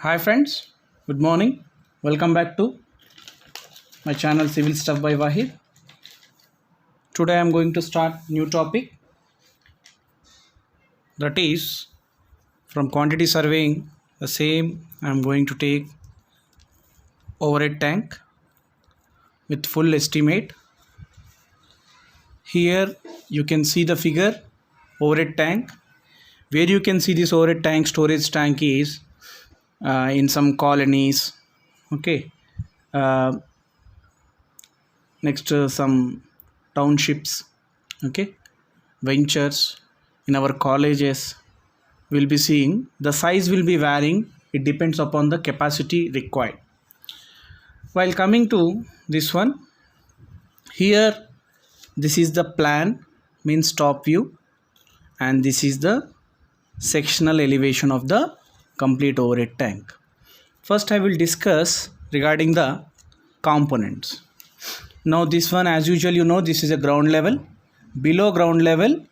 Hi friends, good morning. Welcome back to my channel Civil Stuff by Wahid. Today I am going to start new topic, that is from quantity surveying. The same I am going to take overhead tank with full estimate. Here you can see the figure overhead tank. Where you can see this overhead tank, storage tank is in some colonies. Okay. Uh, Next some townships. Okay, ventures in our colleges will be seeing the size will be varying. It depends upon the capacity required. While coming to this one, here this is the plan, means top view, and this is the sectional elevation of the complete overhead tank. First I will discuss regarding the components. Now this one, as usual, you know, this is a ground level. Below ground level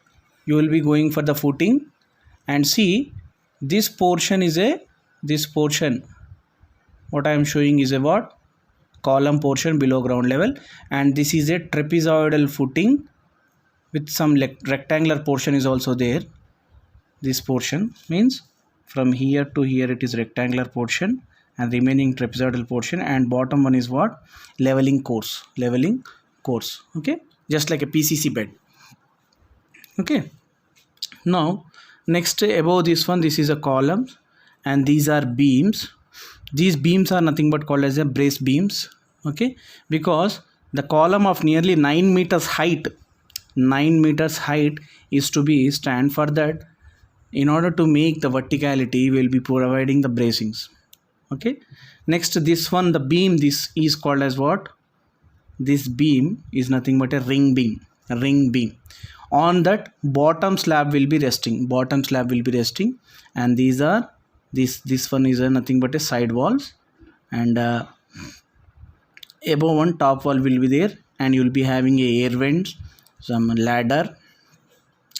you will be going for the footing, and see this portion is this portion what I am showing is a what column portion below ground level, and this is a trapezoidal footing with some rectangular portion is also there. This portion means from here to here it is rectangular portion and remaining trapezoidal portion, and bottom one is what leveling course. Okay, just like a PCC bed. Okay, now next above this one, this is a column and these are beams. These beams are nothing but called as a brace beams. Okay, because the column of nearly 9 meters height is to be stand for that. In order to make the verticality, we will be providing the bracings. Okay, next this one, the beam, this is called as what, this beam is nothing but a ring beam. On that bottom slab will be resting, and these are this one is nothing but a side walls, and above one top wall will be there, and you will be having a air vents, some ladder,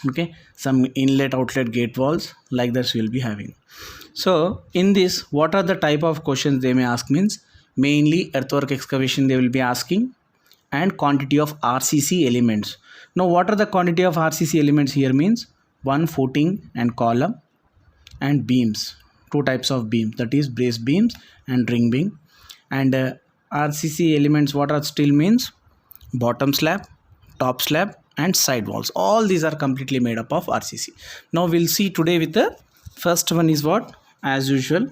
okay, some inlet outlet gate walls, like that you will be having. So in this, what are the type of questions they may ask, means mainly earthwork excavation they will be asking, and quantity of RCC elements. Now what are the quantity of RCC elements here, means one footing and column, and beams, two types of beams, that is brace beams and ring beam. And RCC elements, what are still means bottom slab, top slab and side walls. All these are completely made up of RCC. Now we'll see today with the first one is what, as usual,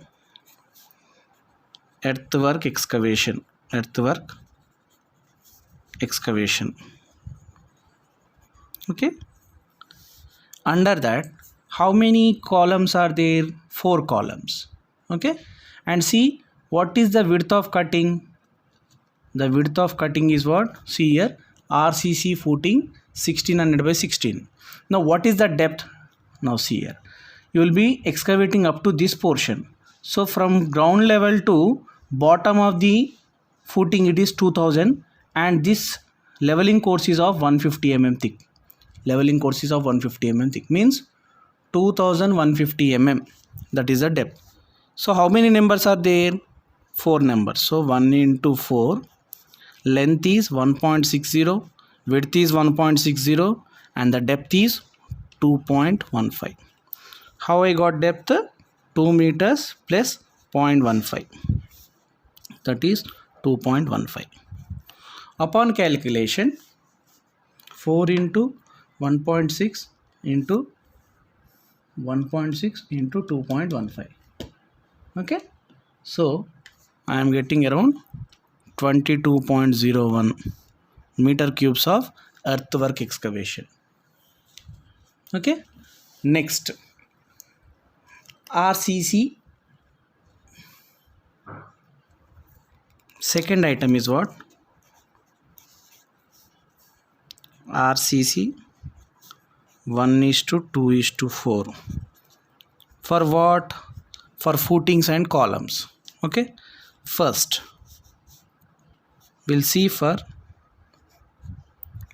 earthwork excavation. Okay, under that how many columns are there? 4 columns. Okay, and see what is the width of cutting. The width of cutting is what, see here, RCC footing 1600 by 16. Now what is the depth? Now see here, you will be excavating up to this portion. So from ground level to bottom of the footing it is 2000, and this leveling course is of 150 mm thick. Means 2150 mm, that is the depth. So how many numbers are there? 4 numbers. So 1 into 4, length is 1.60, width is 1.60, and the depth is 2.15. How I got depth? 2 meters plus 0.15, that is 2.15. Upon calculation, 4 into 1.6 into 1.6 into 2.15. Okay, so I am getting around 22.01 meter cubes of earthwork excavation. Okay, next RCC. Second item is what, RCC 1:2:4. For what? For footings and columns. Okay, first we'll see for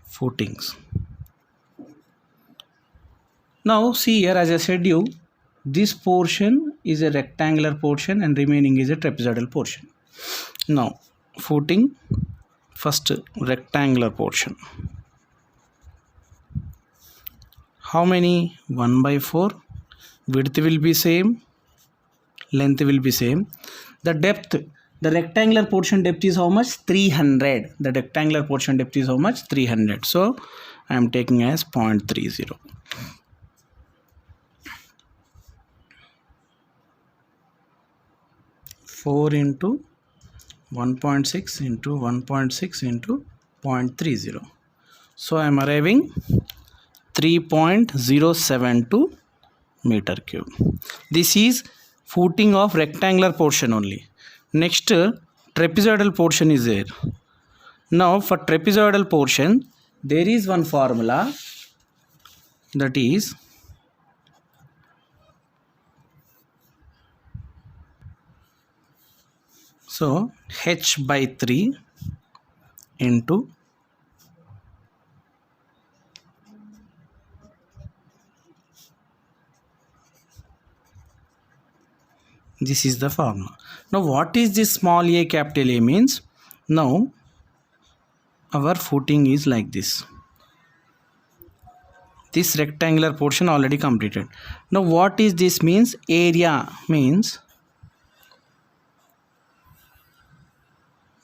footings. Now see here, as I said you, this portion is a rectangular portion and remaining is a trapezoidal portion. Now footing, first rectangular portion. How many? 1/4. Width will be same, length will be same. The depth, the rectangular portion depth is how much? 300. The rectangular portion depth is how much? 300. So I am taking as 0.30. 4 into 1.6 into 1.6 into 0.30. So I am arriving 3.072 meter cube. This is footing of rectangular portion only. Next, trapezoidal portion is there. Now for trapezoidal portion, there is one formula, that is so h/3 into this is the formula. Now what is this small a capital A means? Now our footing is like this. This rectangular portion already completed. Now what is this means? Area means,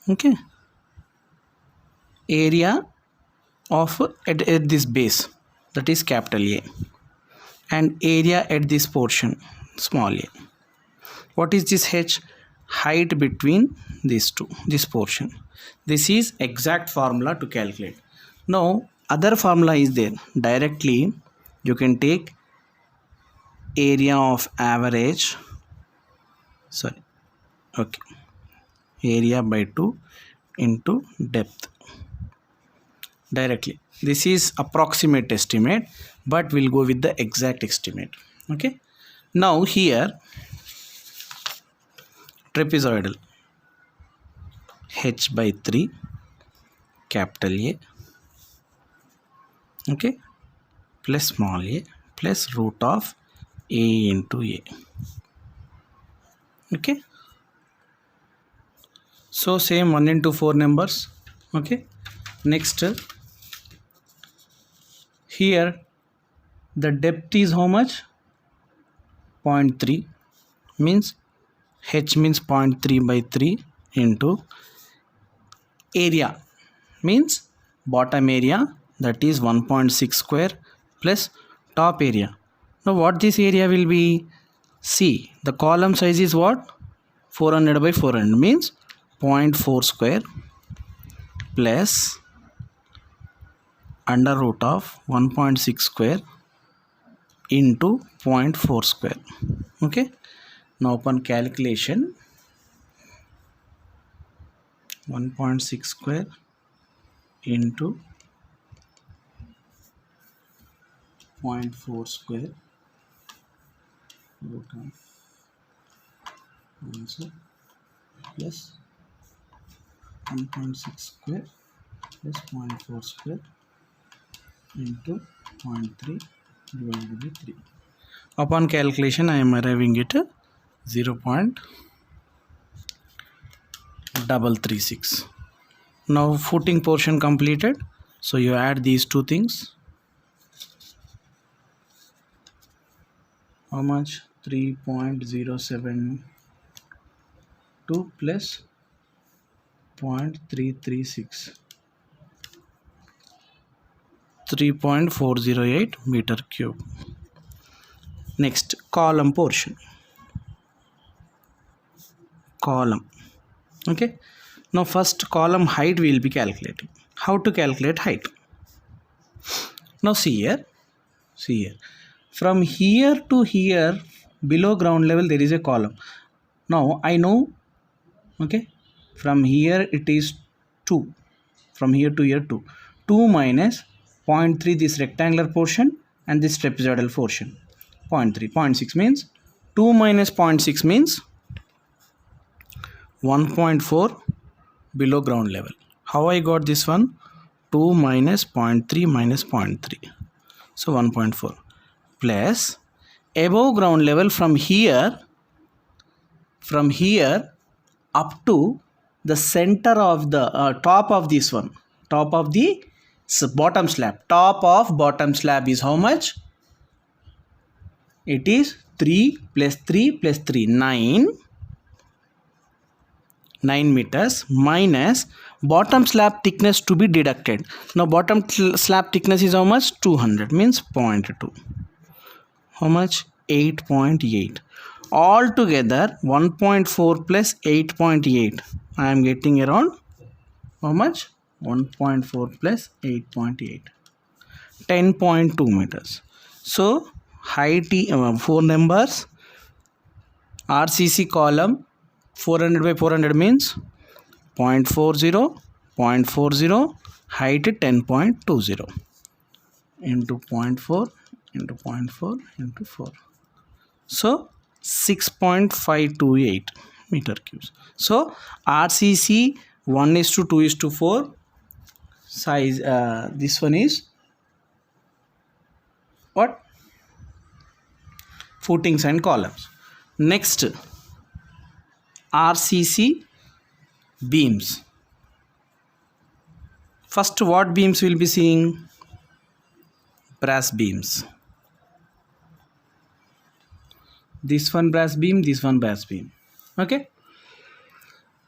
okay, area of at this base, that is capital A, and area at this portion, small a. What is this h? Height between these two, this portion. This is exact formula to calculate. Now other formula is there. Directly you can take area of average, sorry, okay, area by 2 into depth. Directly, this is approximate estimate, but we'll go with the exact estimate. Okay, now here trapezoidal, h/3 capital A, okay, plus small a plus root of a into a. Okay, so same 1 into 4 numbers. Okay, next here the depth is how much? 0.3, means h means 0.3/3 into area means bottom area, that is 1.6 square plus top area. Now what this area will be? See, the column size is what? 400/400 means 0.4 square plus under root of 1.6 square into 0.4 square. Okay, now upon calculation, 1.6 square into 0.4 square root of answer plus 1.6 square plus 0.4 square into 0.3 divided by 3. Upon calculation, I am arriving at 0.336. Now footing portion completed. So you add these two things. How much? 3.072 plus 0.336. 3.408 meter cube. Next, column portion. Column. Okay. Now first column height we will be calculating. How to calculate height? Now see here. See here. From here to here, below ground level there is a column. Now I know, okay, from here it is 2. From here to here 2. 2 minus 0.3 this rectangular portion and this trapezoidal portion. 0.3. 0.6 means 2 minus 0.6 means 1.4 below ground level. How I got this one? 2 minus 0.3 minus 0.3. So 1.4 plus above ground level from here up to the center of the top of this one, top of the bottom slab. Top of bottom slab is how much? It is 3 plus 3 plus 3, 9 meters minus bottom slab thickness to be deducted. Now bottom slab thickness is how much? 200, means 0.2. How much? 8.8. Altogether 1.4 plus 8.8. I am getting around how much? 1.4 plus 8.8. 10.2 meters. So height 4 numbers. RCC column 400 by 400 means 0.40, 0.40, height 10.20 into 0.4 into 0.4 into 4. So 6.528 meter cubes. So RCC 1:2:4 size. This one is what? Footings and columns. Next, RCC beams. First, what beams will be seeing? Brass beams. This one brass beam, this one brass beam. Okay.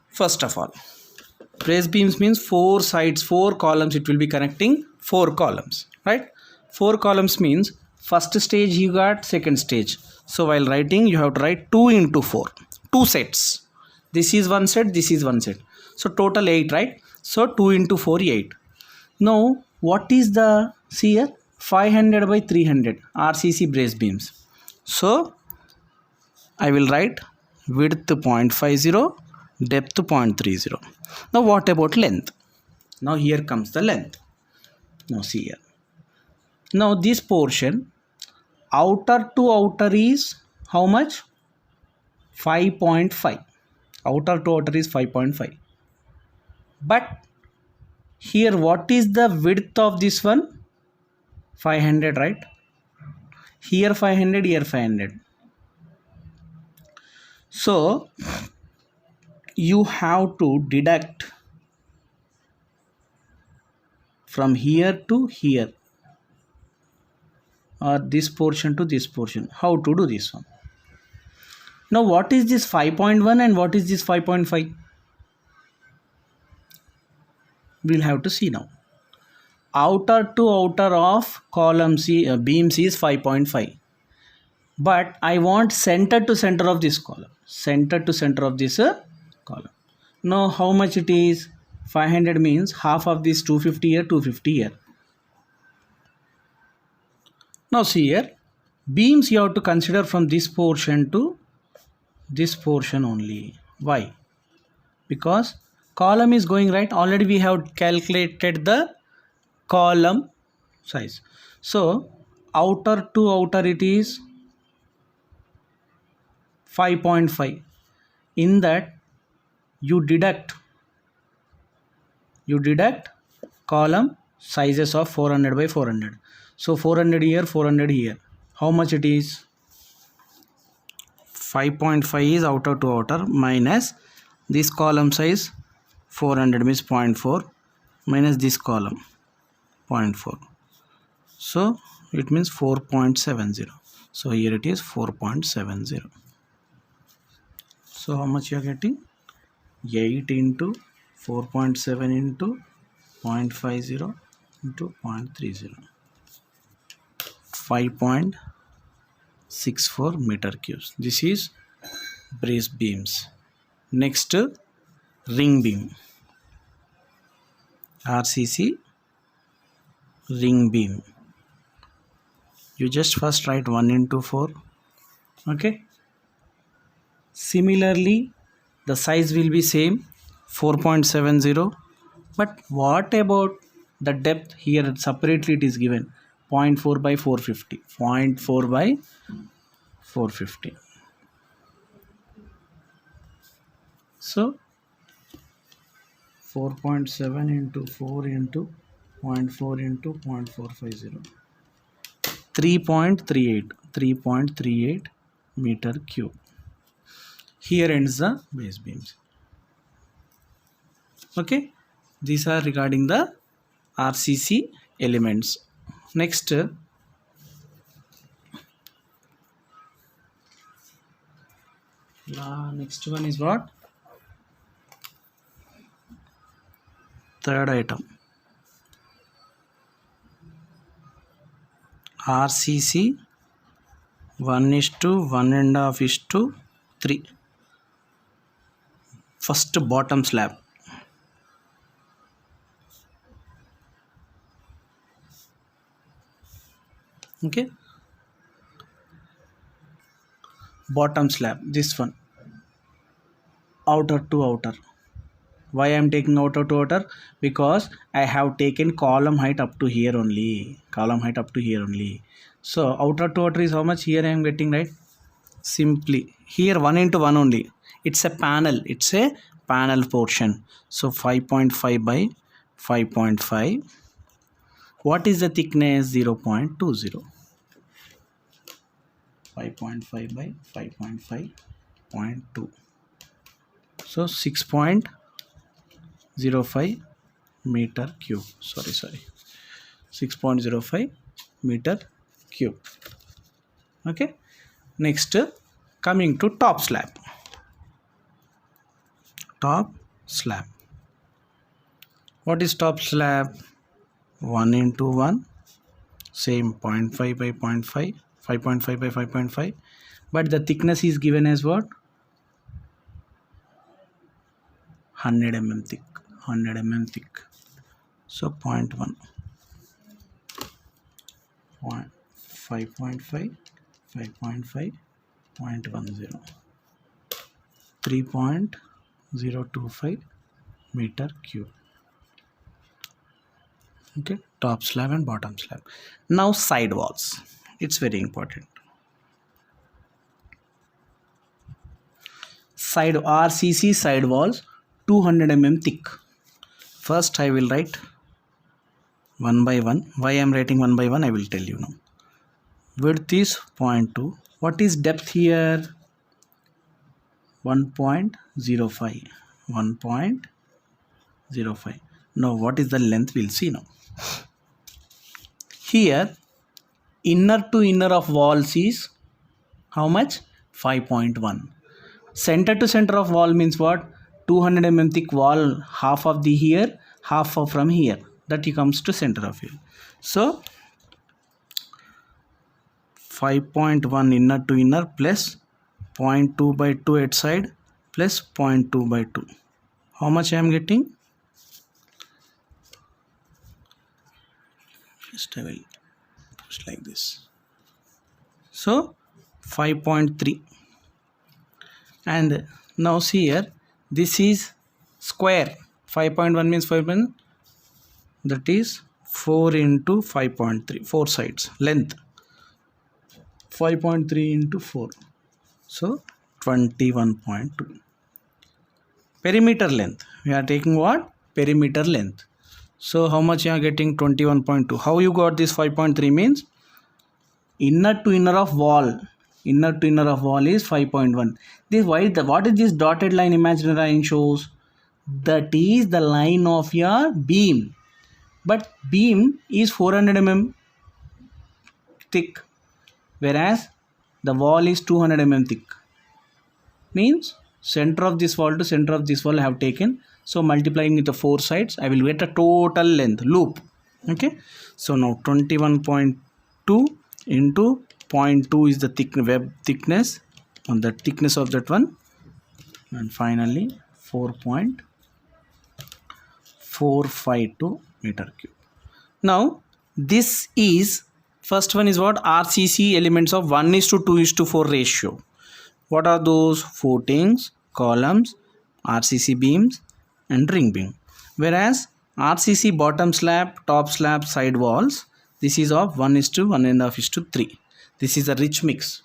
First of all, brass beams means 4 sides, 4 columns. It will be connecting 4 columns, right? 4 columns means first stage you got, second stage. So while writing, you have to write 2 into 4, 2 sets. This is one set, this is one set. So total 8, right? So 2 into 4, 8. Now what is the, see here, 500 by 300 RCC brace beams. So I will write width 0.50, depth 0.30. Now what about length? Now here comes the length. Now see here. Now this portion, outer to outer is how much? 5.5. Outer to outer is 5.5. But here what is the width of this one? 500, right? Here 500, here 500. So you have to deduct from here to here, or this portion to this portion. How to do this one? Now what is this 5.1 and what is this 5.5? We'll have to see now. Outer to outer of column C, beams is 5.5. But I want center to center of this column. Center to center of this column. Now how much it is? 500 means half of this 250 here, 250 here. Now see here, beams you have to consider from this portion to this portion only. Why? Because column is going right. Already we have calculated the column size. So outer to outer it is 5.5. In that you deduct column sizes of 400 by 400. So 400 here, 400 here. How much it is? 5.5 is outer to outer minus this column size 400 means 0.4 minus this column 0.4. So it means 4.70. So here it is 4.70. So how much you are getting? 8 into 4.7 into 0.50 into 0.30. 5.64 meter cubes. This is brace beams. Next, ring beam. RCC ring beam. You just first write 1 into 4. Okay. Similarly, the size will be same, 4.70. But what about the depth? Here separately it is given 0.4 by 450. 0.4 by 450. So 4.7 into 4 into 0.4 into 0.450. 3.38. 3.38 meter cube. Here ends the base beams. Okay, these are regarding the RCC elements. Next, next one is what? Third item. RCC 1:1.5:3. First bottom slab. Okay, bottom slab, this one, outer to outer. Why I am taking outer to outer? Because I have taken column height up to here only. So outer to outer is how much? Here I am getting, right? Simply here 1 into 1 only. It's a panel portion. So 5.5 by 5.5. What is the thickness? 0.20. 5.5 by 5.5.2. So 6.05 meter cube. Sorry. 6.05 meter cube. Okay. Next, coming to top slab. Top slab. What is top slab? 1 into 1. Same 0.5 by 0.5. 5.5 by 5.5. But the thickness is given as what? 100 mm thick. So 0.1. 5.5. 5.5. 0.10. 3.025 meter cube. Okay, top slab and bottom slab. Now side walls. It's very important. Side RCC side walls 200 mm thick. First I will write 1 by 1. Why I am writing 1 by 1? I will tell you now. Width is 0.2. What is depth here? 1.05. 1.05. Now what is the length? We'll see now. Here inner to inner of walls is how much? 5.1. Center to center of wall means what? 200 mm thick wall, half of the here, half of from here. That comes to center of here. So 5.1 inner to inner plus 0.2 by 2 at side plus 0.2 by 2. How much I am getting? Just I will push like this. So 5.3. And now see here, this is square. 5.1 means 5.1. That is 4 into 5.3. 4 sides. Length 5.3 into 4. So 21.2. Perimeter length. We are taking what? Perimeter length. So how much you are getting? 21.2. How you got this 5.3 means? Inner to inner of wall. Inner to inner of wall is 5.1. This what is this dotted line, imaginary line shows? That is the line of your beam. But beam is 400 mm thick, whereas the wall is 200 mm thick. Means center of this wall to center of this wall I have taken. So multiplying with the 4 sides, I will get a total length loop. Okay. So now 21.2 into 0.2 is the web thickness, and the thickness of that one, and finally 4.452 meter cube. Now this is, first one is what? RCC elements of 1:2:4 ratio. What are those? Footings, columns, RCC beams and ring beam. Whereas RCC bottom slab, top slab, side walls, this is of 1:1.5:3. This is a rich mix.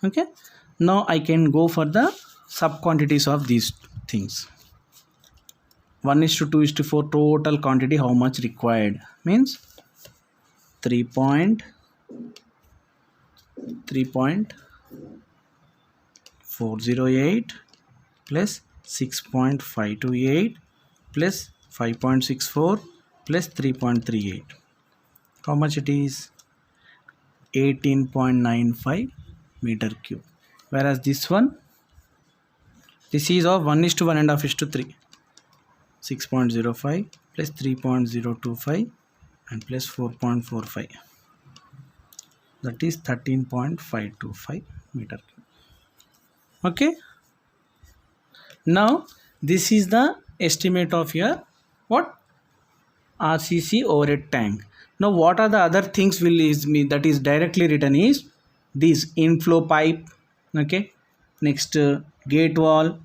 Okay. Now I can go for the sub quantities of these things. 1:2:4 total quantity, how much required? Means 3.0 3.408 plus 6.528 plus 5.64 plus 3.38. How much it is? 18.95 meter cube. Whereas this is of 1:1.5:3. 6.05 plus 3.025 and plus 4.45. That is 13.525 meter cube. Okay. Now this is the estimate of your what? RCC overhead tank. Now what are the other things that is directly written is this inflow pipe, okay, next gate wall,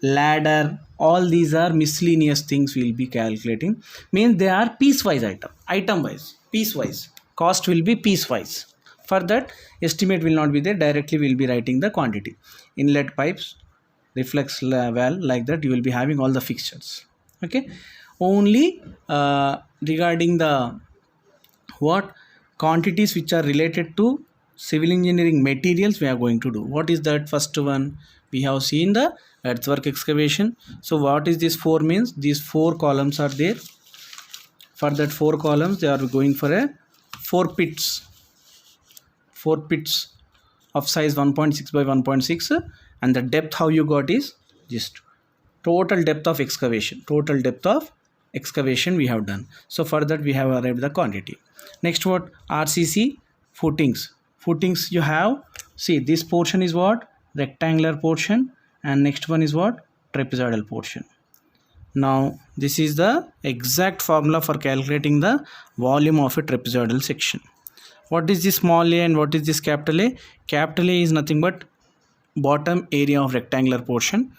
ladder, all these are miscellaneous things we'll be calculating, means they are piecewise item wise, piecewise, cost will be piecewise. For that estimate will not be there, directly we'll be writing the quantity. Inlet pipes, reflex valve, like that you will be having all the fixtures, okay. Only regarding the what quantities which are related to civil engineering materials we are going to do. What is that? First one, we have seen the earthwork excavation. So what is this 4 means? These 4 columns are there. For that 4 columns they are going for a 4 pits of size 1.6 by 1.6, and the depth how you got is just total depth of excavation we have done. So for that we have arrived the quantity. Next, what? RCC footings you have. See, this portion is what? Rectangular portion, and next one is what? Trapezoidal portion. Now this is the exact formula for calculating the volume of a trapezoidal section. What is this small a and what is this capital A? Capital A is nothing but bottom area of rectangular portion,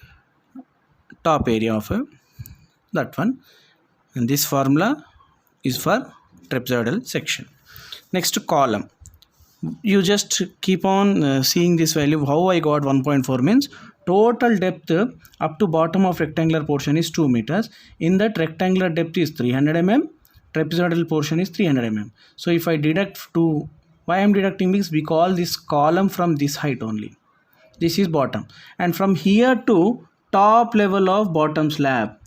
top area of that one, and this formula is for trapezoidal section. Next, column. You just keep on seeing this value. How I got 1.4 means total depth up to bottom of rectangular portion is 2 meters. In that rectangular depth is 300 mm, trapezoidal portion is 300 mm. So if I deduct to, why I am deducting this? We call this column from this height only. This is bottom, and from here to top level of bottom slab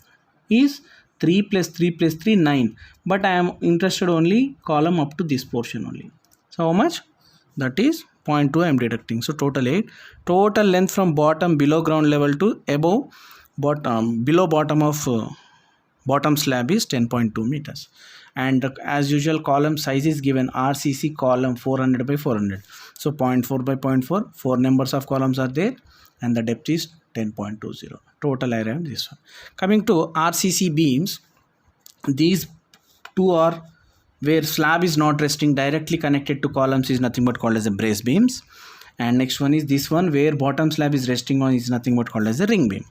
is 3 plus 3 plus 3 9, but I am interested only column up to this portion only. So how much? That is 0.2 I am deducting. So total 8. Total length from bottom below ground level to above bottom below bottom of bottom slab is 10.2 meters. And as usual, column size is given RCC column 400 by 400. So 0.4 by 0.4, 4 numbers of columns are there, and the depth is 10.20. Total area is this one. Coming to RCC beams, these two are where slab is not resting directly connected to columns is nothing but called as a brace beams, and next one is this one where bottom slab is resting on is nothing but called as a ring beam,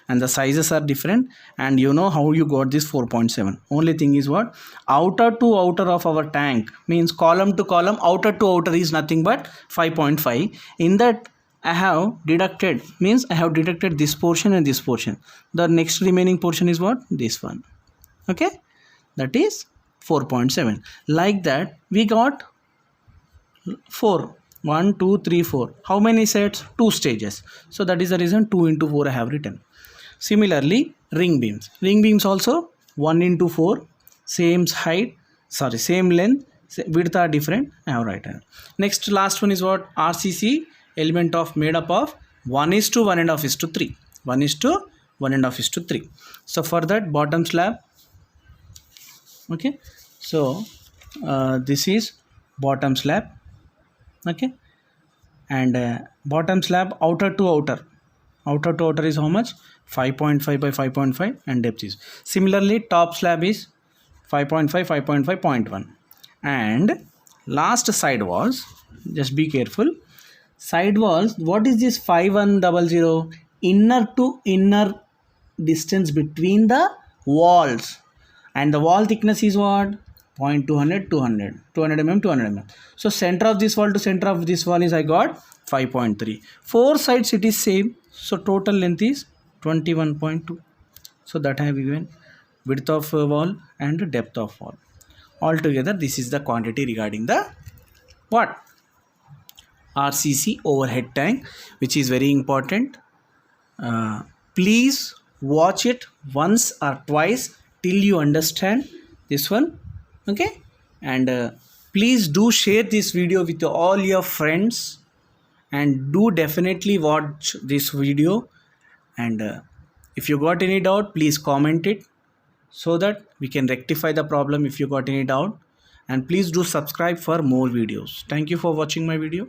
and the sizes are different. And you know how you got this 4.7. Only thing is what? Outer to outer of our tank means column to column, outer to outer is nothing but 5.5. In that I have deducted, means I have deducted this portion and this portion. The next remaining portion is what? This one, okay, that is 4.7. Like that we got 4. 1 2 3 4. How many sets? 2 stages. So that is the reason 2 into 4 I have written. Similarly, ring beams also 1 into 4, same height, same length, width are different, I have written. Next, last one is what? RCC element of made up of 1:1.5:3. 1:1.5:3. So for that, bottom slab, okay, so this is bottom slab, okay, and bottom slab outer to outer is how much? 5.5 by 5.5, and depth is similarly top slab is 5.5 0.1, and last side walls, just be careful. Side walls, what is this 5100? Inner to inner distance between the walls, and the wall thickness is what? 0.200 200 mm 200 mm. So center of this wall to center of this wall is I got 5.3. 4 sides it is same, so total length is 21.2. So that I have given width of wall and depth of wall. Altogether this is the quantity regarding the what? RCC overhead tank, which is very important. Please watch it once or twice till you understand this one. Okay, and please do share this video with all your friends, and do definitely watch this video. And if you got any doubt, please comment it so that we can rectify the problem if you got any doubt. And please do subscribe for more videos. Thank you for watching my video.